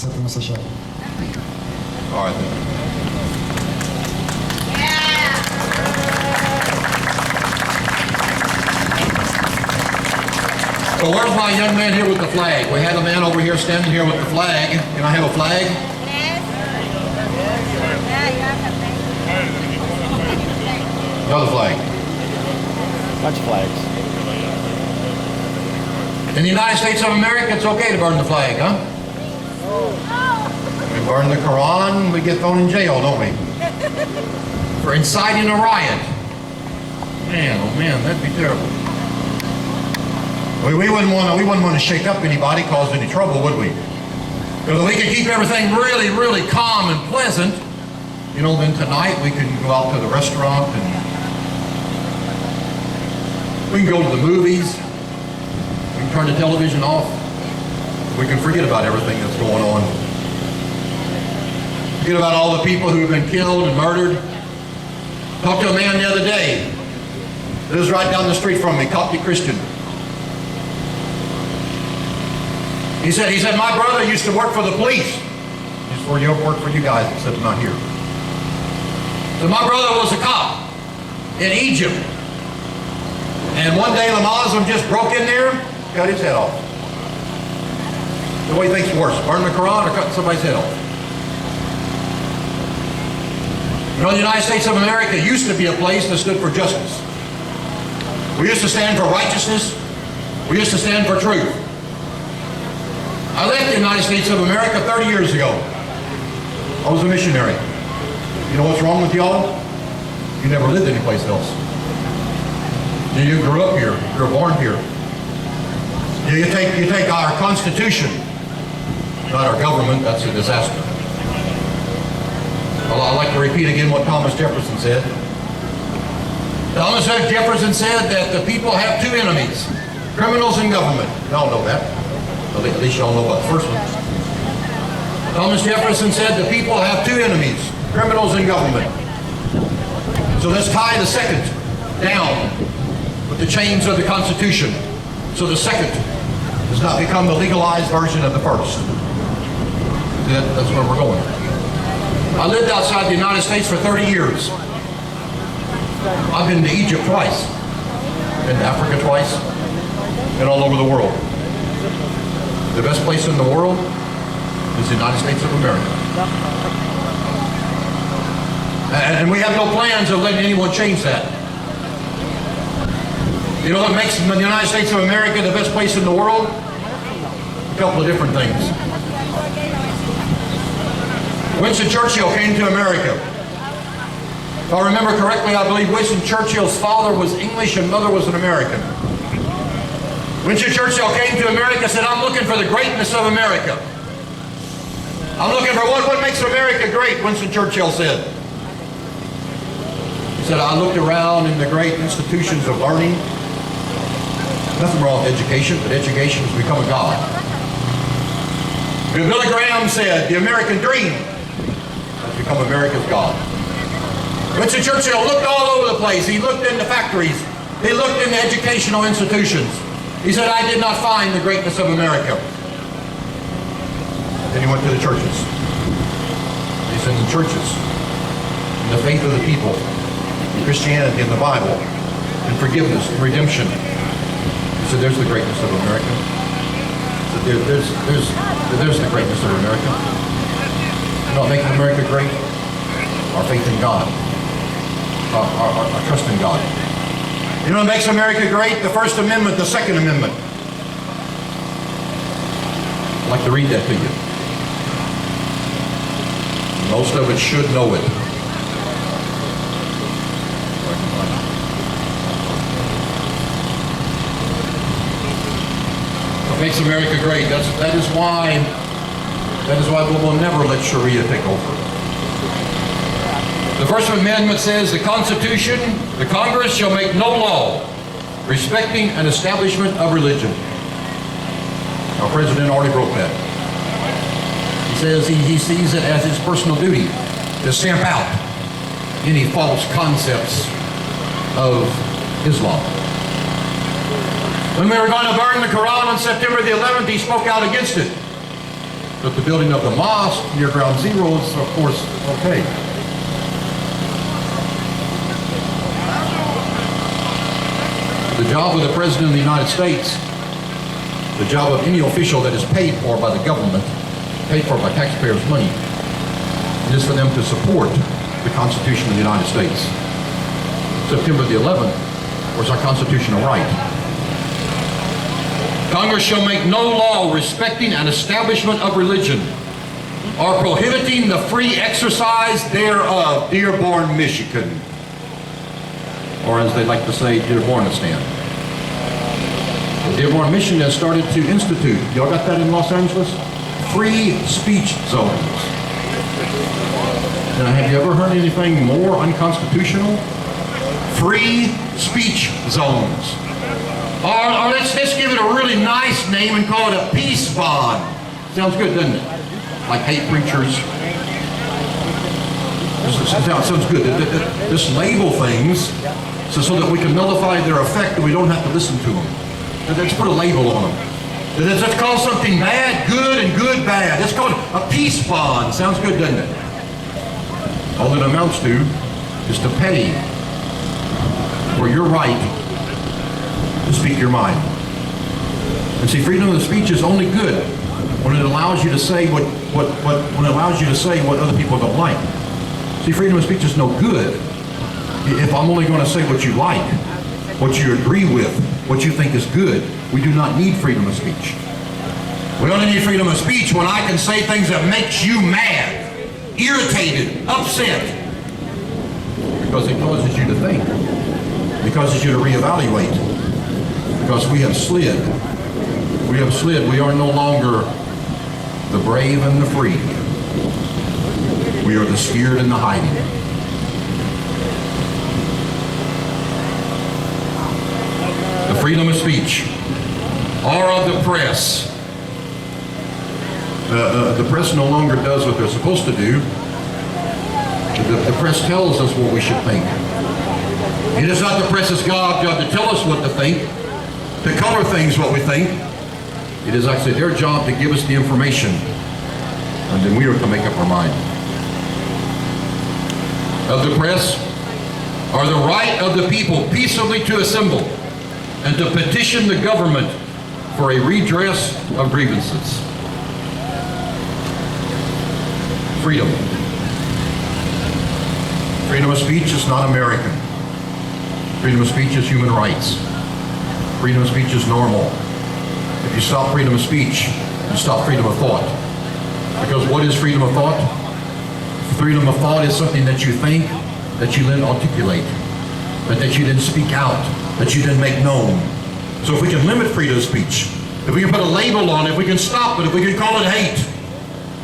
accepting Mr. Shah. All right. So where's my young man here with the flag? We had a man over here standing here with the flag. Can I have a flag? Another flag. Bunch of flags. In the United States of America, it's okay to burn the flag, huh? We burn the Quran, we get thrown in jail, don't we? For inciting a riot. Man, oh man, that'd be terrible. We wouldn't want to shake up anybody, cause any trouble, would we? Because if we could keep everything really, really calm and pleasant, you know, then tonight we can go out to the restaurant and we can go to the movies. We can turn the television off. We can forget about everything that's going on. Forget about all the people who have been killed and murdered. Talked to a man the other day. Lives right down the street from me, Coptic Christian. He said, my brother used to work for the police. Just for you work for you guys, except not here. So my brother was a cop in Egypt. And one day the Muslim just broke in there, cut his head off. So what do you think's worse, burn the Quran or cutting somebody's head off? You know, the United States of America used to be a place that stood for justice. We used to stand for righteousness. We used to stand for truth. I left the United States of America 30 years ago. I was a missionary. You know what's wrong with y'all? You never lived anyplace else. You grew up here. You were born here. You take our Constitution, not our government. That's a disaster. Well, I'd like to repeat again what Thomas Jefferson said. Thomas Jefferson said that the people have two enemies, criminals and government. Y'all know that. At least y'all know about the first one. Thomas Jefferson said the people have two enemies, criminals and government. So let's tie the second down with the chains of the Constitution, so the second does not become the legalized version of the first. That's where we're going. I lived outside the United States for 30 years. I've been to Egypt twice, been to Africa twice, and all over the world. The best place in the world is the United States of America. And we have no plans of letting anyone change that. You know what makes the United States of America the best place in the world? A couple of different things. Winston Churchill came to America. If I remember correctly, I believe Winston Churchill's father was English and mother was an American. Winston Churchill came to America and said, I'm looking for the greatness of America. I'm looking for what makes America great, Winston Churchill said. He said, I looked around in the great institutions of learning. Nothing wrong with education, but education has become a god. And Billy Graham said, the American dream has become America's god. Winston Churchill looked all over the place. He looked in the factories. He looked in the educational institutions. He said, I did not find the greatness of America. Then he went to the churches. He said, the churches, in the faith of the people, in Christianity, in the Bible, in forgiveness, in redemption. He said, there's the greatness of America. He said, there's the greatness of America. You know what makes America great? Our faith in God. Our trust in God. You know what makes America great? The First Amendment, the Second Amendment. I'd like to read that to you. Most of it should know it. What makes America great? That is why we will never let Sharia take over. The First Amendment says the Constitution, the Congress shall make no law respecting an establishment of religion. Our president already broke that. He says he sees it as his personal duty to stamp out any false concepts of Islam. When we were going to burn the Quran on September the 11th, he spoke out against it. But the building of the mosque near ground zero is, of course, okay. The job of the President of the United States, the job of any official that is paid for by the government, paid for by taxpayers' money, it is for them to support the Constitution of the United States. September the 11th was our constitutional right. Congress shall make no law respecting an establishment of religion or prohibiting the free exercise thereof. Dearborn, Michigan. Or as they like to say, Dearbornistan. Dearborn, Michigan has started to institute, y'all got that in Los Angeles? Free speech zones. Now, have you ever heard anything more unconstitutional? Free speech zones. Or let's give it a really nice name and call it a peace bond. Sounds good, doesn't it? Like hate preachers. Sounds good. Just label things so that we can nullify their effect and we don't have to listen to them. Let's put a label on them. Let's call something bad good and good bad. Let's call it a peace bond. Sounds good, doesn't it? All it amounts to is to pay for your right to speak your mind. And see, freedom of speech is only good when it allows you to say what other people don't like. See, freedom of speech is no good if I'm only going to say what you like, what you agree with, what you think is good. We do not need freedom of speech. We only need freedom of speech when I can say things that makes you mad, irritated, upset, because it causes you to think. It causes you to reevaluate. Because we have slid. We have slid. We are no longer the brave and the free. We are the scared and the hiding. The freedom of speech or of the press. The press no longer does what they're supposed to do. The press tells us what we should think. It is not the press's job to tell us what to think, to color things what we think. It is actually their job to give us the information, and then we are to make up our mind. Of the press are the right of the people peaceably to assemble and to petition the government for a redress of grievances. Freedom. Freedom of speech is not American. Freedom of speech is human rights. Freedom of speech is normal. If you stop freedom of speech, you stop freedom of thought. Because what is freedom of thought? Freedom of thought is something that you think, that you then articulate, but that you didn't speak out, that you didn't make known. So if we can limit freedom of speech, if we can put a label on it, if we can stop it, if we can call it hate,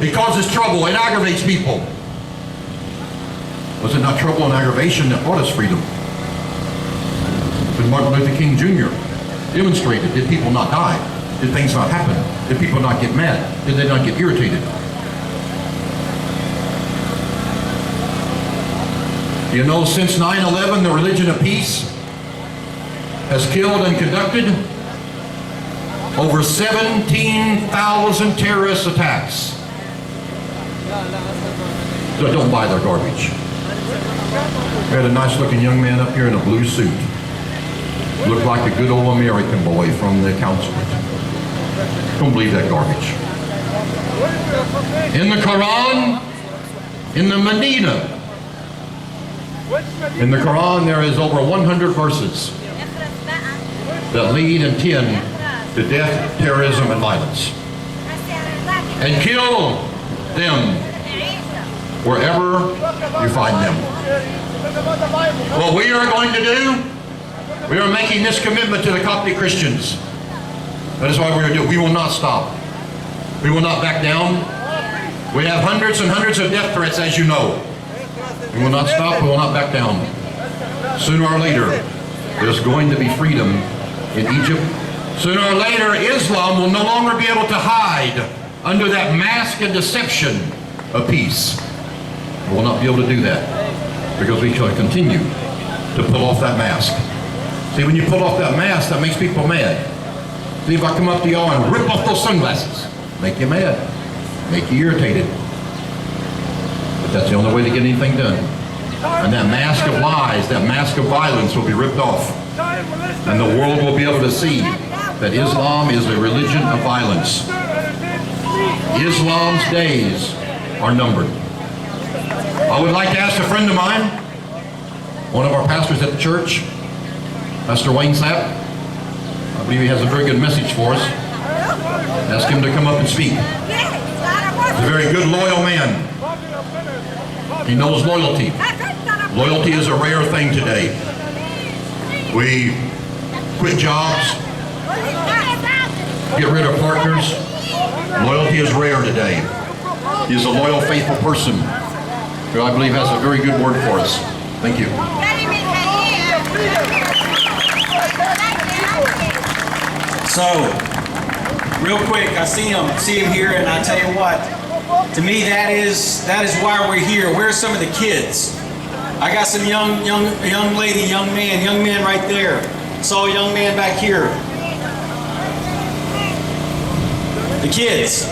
it causes trouble, it aggravates people. Was it not trouble and aggravation that brought us freedom? When Martin Luther King Jr. demonstrated, did people not die? Did things not happen? Did people not get mad? Did they not get irritated? You know, since 9/11, the religion of peace has killed and conducted over 17,000 terrorist attacks. So don't buy their garbage. We had a nice looking young man up here in a blue suit. Looked like a good old American boy from the consulate. Don't believe that garbage. In the Quran, in the Medina, in the Quran there is over 100 verses that lead and tend to death, terrorism, and violence. And kill them wherever you find them. What we are going to do, we are making this commitment to the Coptic Christians. That is why we are doing. We will not stop. We will not back down. We have hundreds and hundreds of death threats, as you know. We will not stop. We will not back down. Sooner or later, there's going to be freedom in Egypt. Sooner or later, Islam will no longer be able to hide under that mask and deception of peace. We will not be able to do that because we shall continue to pull off that mask. See, when you pull off that mask, that makes people mad. See, if I come up to y'all and rip off those sunglasses, make you mad. make you irritated. But that's the only way to get anything done. And that mask of lies, that mask of violence will be ripped off. And the world will be able to see that Islam is a religion of violence. Islam's days are numbered. I would like to ask a friend of mine, one of our pastors at the church, Pastor Wayne Sapp. I believe he has a very good message for us. Ask him to come up and speak. He's a very good, loyal man. He knows loyalty. Loyalty is a rare thing today. We quit jobs, get rid of partners. Loyalty is rare today. He is a loyal, faithful person who I believe has a very good word for us. Thank you. So, real quick, I see him here, and I tell you what, to me that is why we're here. Where's some of the kids? I got some young lady, young man right there. Saw a young man back here. The kids.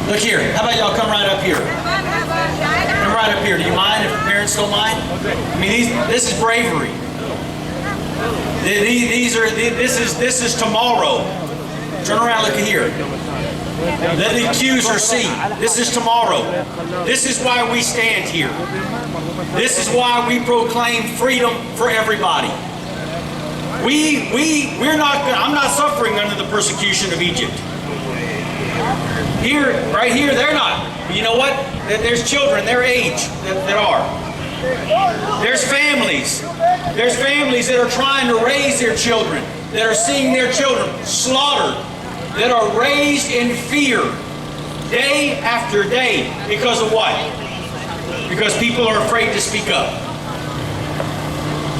Look here. How about y'all come right up here? Come right up here. Do you mind if the parents don't mind? I mean, this is bravery. This is tomorrow. Turn around, look at here. Let the accuser see. This is tomorrow. This is why we stand here. This is why we proclaim freedom for everybody. I'm not suffering under the persecution of Egypt. Here, right here, they're not. But you know what? There's children their age that are. There's families. There's families that are trying to raise their children, that are seeing their children slaughtered, that are raised in fear day after day. Because of what? Because people are afraid to speak up.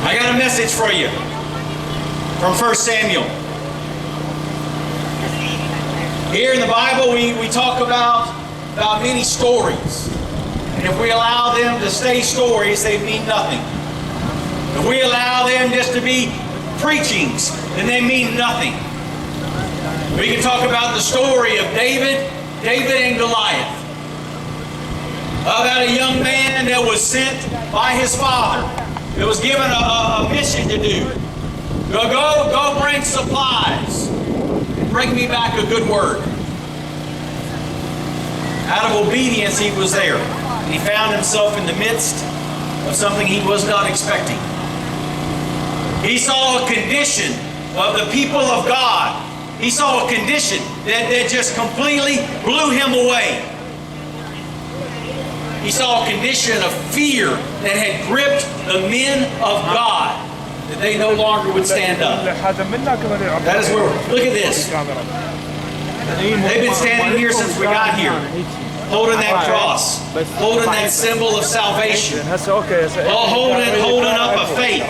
I got a message for you from 1 Samuel. Here in the Bible, we talk about many stories. And if we allow them to stay stories, they mean nothing. If we allow them just to be preachings, then they mean nothing. We can talk about the story of David and Goliath. About a young man that was sent by his father. That was given a mission to do. Go bring supplies. Bring me back a good word. Out of obedience, he was there. And he found himself in the midst of something he was not expecting. He saw a condition of the people of God. He saw a condition that just completely blew him away. He saw a condition of fear that had gripped the men of God, that they no longer would stand up. That is where, look at this. They've been standing here since we got here, holding that cross, holding that symbol of salvation, holding up a faith,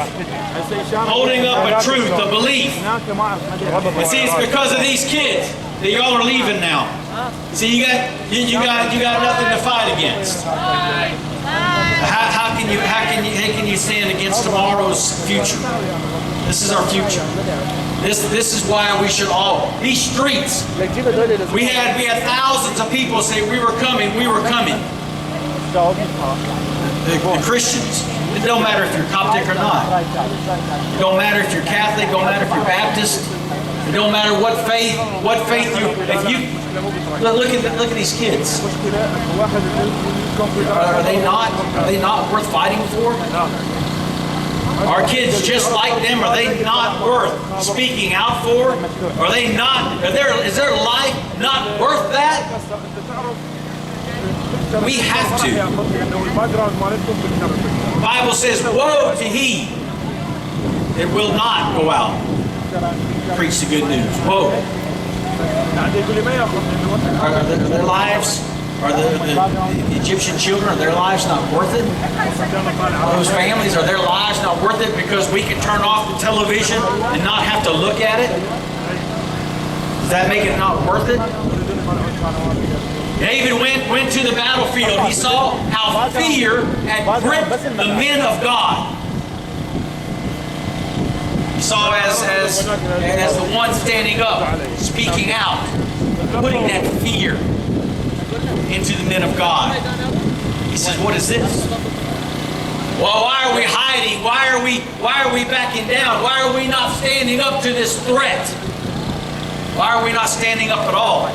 holding up a truth, a belief. And see, it's because of these kids that y'all are leaving now. See, you got nothing to fight against. How can you stand against tomorrow's future? This is our future. This is why we should all, these streets. We had thousands of people say we were coming. The Christians. It don't matter if you're Coptic or not. It don't matter if you're Catholic. It don't matter if you're Baptist. It don't matter what faith you. If you look at these kids. Are they not worth fighting for? Are kids just like them? Are they not worth speaking out for? Are they not? Is their life not worth that? We have to. The Bible says, "Woe to he that will not go out and preach the good news." Woe. Are their lives? Are the Egyptian children, are their lives not worth it? Those families, are their lives not worth it because we can turn off the television and not have to look at it? Does that make it not worth it? David went to the battlefield. He saw how fear had gripped the men of God. He saw as the one standing up, speaking out. putting that fear into the men of God. He says, what is this? Well, why are we hiding? Why are we backing down? Why are we not standing up to this threat? Why are we not standing up at all?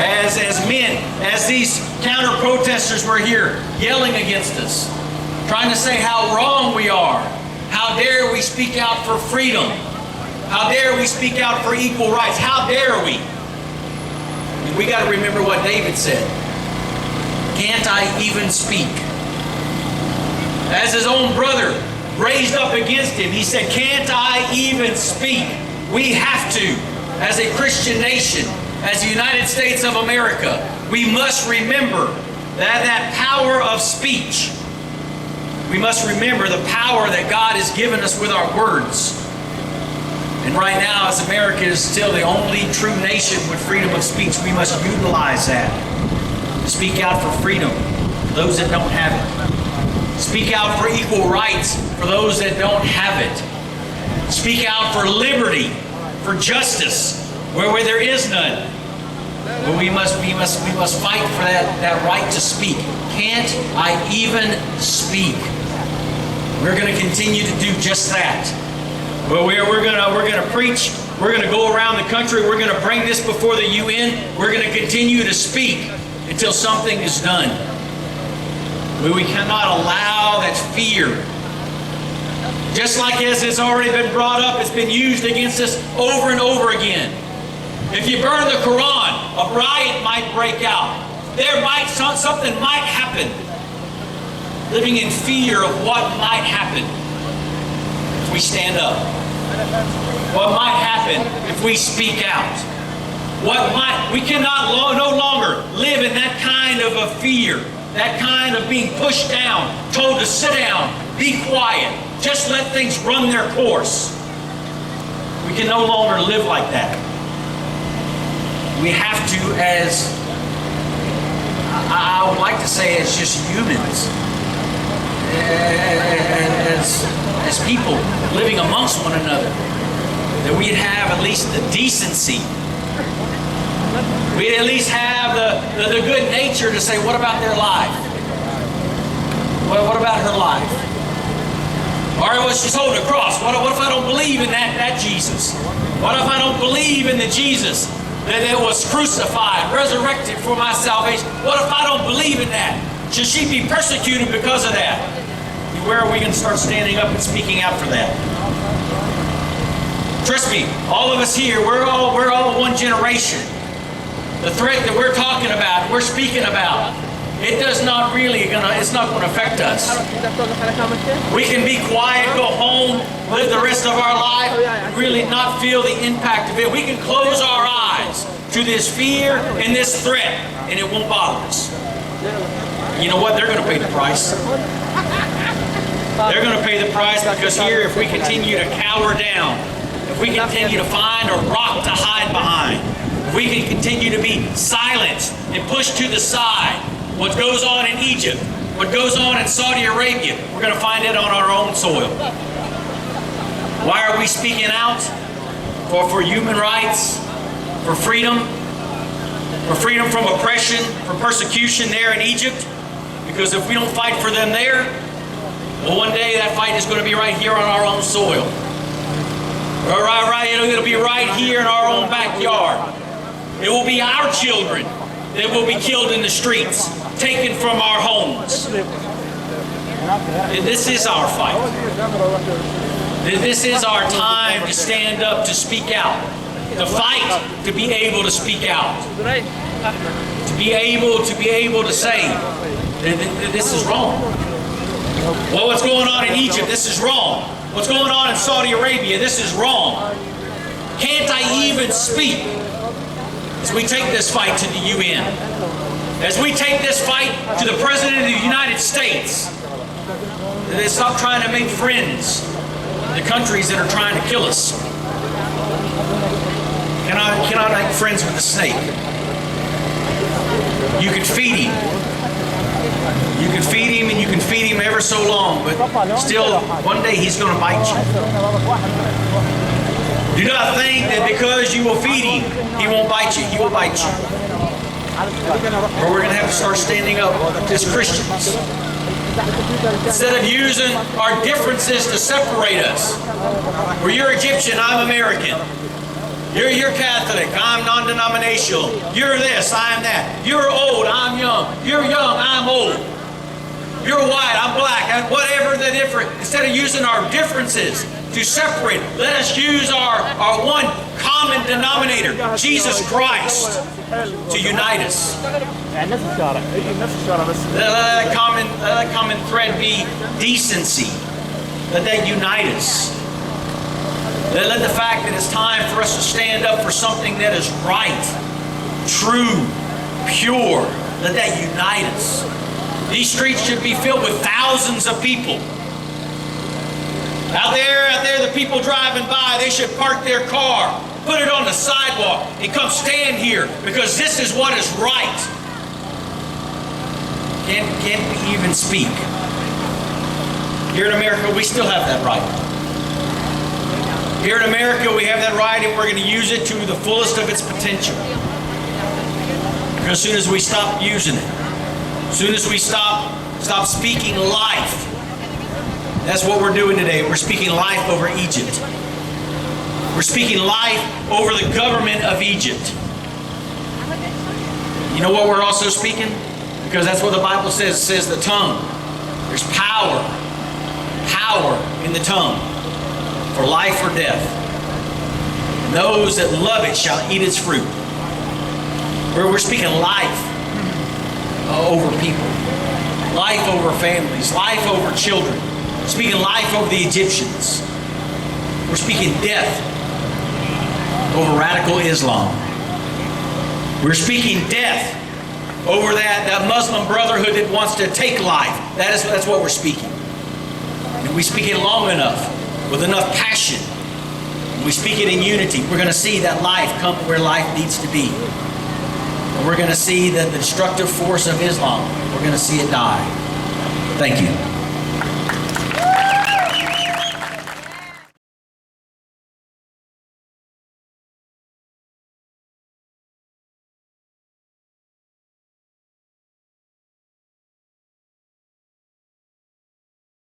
As men, as these counter-protesters were here yelling against us, trying to say how wrong we are. How dare we speak out for freedom? How dare we speak out for equal rights? How dare we? And we got to remember what David said. Can't I even speak? As his own brother raised up against him, he said, can't I even speak? We have to, as a Christian nation, as the United States of America, we must remember that power of speech. We must remember the power that God has given us with our words. And right now, as America is still the only true nation with freedom of speech, we must utilize that. Speak out for freedom for those that don't have it. Speak out for equal rights for those that don't have it. Speak out for liberty, for justice, where there is none. But we must fight for that right to speak. Can't I even speak? We're going to continue to do just that. Well, we're going to preach. We're going to go around the country. We're going to bring this before the UN. We're going to continue to speak until something is done. But we cannot allow that fear. Just like as it's already been brought up, it's been used against us over and over again. If you burn the Quran, a riot might break out. Something might happen. Living in fear of what might happen if we stand up. What might happen if we speak out. We cannot no longer live in that kind of a fear, that kind of being pushed down, told to sit down, be quiet, just let things run their course. We can no longer live like that. We have to, as I would like to say, as just humans, as people living amongst one another, that we'd have at least the decency, we'd at least have the good nature to say, what about their life? What about her life? Or well, she's holding a cross. What if I don't believe in that Jesus? What if I don't believe in the Jesus that was crucified, resurrected for my salvation? What if I don't believe in that? Should she be persecuted because of that? Where are we going to start standing up and speaking out for that? Trust me, all of us here, we're all one generation. The threat that we're talking about, we're speaking about, it's not going to affect us. We can be quiet, go home, live the rest of our life, and really not feel the impact of it. We can close our eyes to this fear and this threat, and it won't bother us. You know what? They're going to pay the price. They're going to pay the price because here, if we continue to cower down, if we continue to find a rock to hide behind, if we can continue to be silent and pushed to the side, what goes on in Egypt, what goes on in Saudi Arabia, we're going to find it on our own soil. Why are we speaking out? For human rights, for freedom from oppression, from persecution there in Egypt. Because if we don't fight for them there, well, one day that fight is going to be right here on our own soil. It'll be right here in our own backyard. It will be our children that will be killed in the streets, taken from our homes. This is our fight. This is our time to stand up, to speak out, to fight, to be able to speak out, to be able to say that this is wrong. Well, what's going on in Egypt? This is wrong. What's going on in Saudi Arabia? This is wrong. Can't I even speak? As we take this fight to the UN, as we take this fight to the President of the United States, they stop trying to make friends with the countries that are trying to kill us. Cannot make friends with the snake. You can feed him. You can feed him and you can feed him ever so long, but still one day he's going to bite you. Do not think that because you will feed him, he won't bite you. He will bite you. Or we're going to have to start standing up as Christians. Instead of using our differences to separate us. Where you're Egyptian, I'm American. You're Catholic, I'm non-denominational. You're this, I'm that. You're old, I'm young. You're young, I'm old. You're white, I'm black. Whatever the difference. Instead of using our differences to separate, let us use our one common denominator, Jesus Christ, to unite us. Let that common thread be decency. Let that unite us. Let the fact that it's time for us to stand up for something that is right, true, pure, let that unite us. These streets should be filled with thousands of people. Out there, the people driving by, they should park their car, put it on the sidewalk, and come stand here because this is what is right. Can't we even speak? Here in America, we still have that right. Here in America, we have that right, and we're going to use it to the fullest of its potential. Because as soon as we stop using it, as soon as we stop speaking life, that's what we're doing today. We're speaking life over Egypt. We're speaking life over the government of Egypt. You know what we're also speaking? Because that's what the Bible says. It says the tongue. There's power in the tongue. For life or death. Those that love it shall eat its fruit. We're speaking life over people. Life over families. Life over children. Speaking life over the Egyptians. We're speaking death over radical Islam. We're speaking death over that Muslim brotherhood that wants to take life. That's what we're speaking. And we speak it long enough, with enough passion, we speak it in unity, we're going to see that life come where life needs to be. And we're going to see that the destructive force of Islam, we're going to see it die. Thank you.